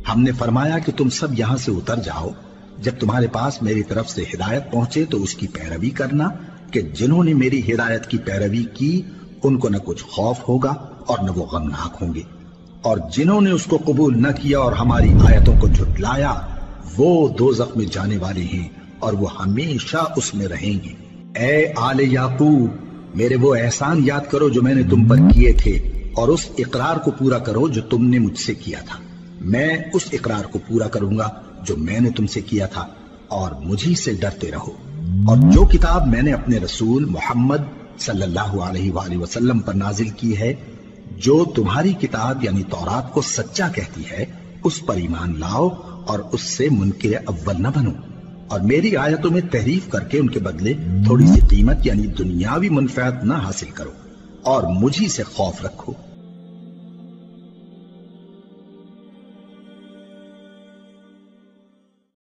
ہم نے فرمایا کہ تم سب یہاں سے اتر جاؤ، جب تمہارے پاس میری طرف سے ہدایت پہنچے تو اس کی پیروی کرنا کہ جنہوں نے میری ہدایت کی پیروی کی ان کو نہ کچھ خوف ہوگا اور نہ وہ غمناک ہوں گے، اور جنہوں نے اس کو قبول نہ کیا اور ہماری آیتوں کو جھٹلایا وہ دوزخ میں جانے والے ہیں اور وہ ہمیشہ اس میں رہیں گے۔ اے آل یعقوب، میرے وہ احسان یاد کرو جو میں نے تم پر کیے تھے، اور اس اقرار کو پورا کرو جو تم نے مجھ سے کیا تھا۔ میں اس اقرار کو پورا کروں گا جو میں نے تم سے کیا تھا، اور مجھی سے ڈرتے رہو۔ اور جو کتاب میں نے اپنے رسول محمد صلی اللہ علیہ وآلہ وسلم پر نازل کی ہے، جو تمہاری کتاب یعنی تورات کو سچا کہتی ہے، اس پر ایمان لاؤ اور اس سے منکر اول نہ بنو، اور میری آیتوں میں تحریف کر کے ان کے بدلے تھوڑی سی قیمت یعنی دنیاوی منفعت نہ حاصل کرو، اور مجھی سے خوف رکھو۔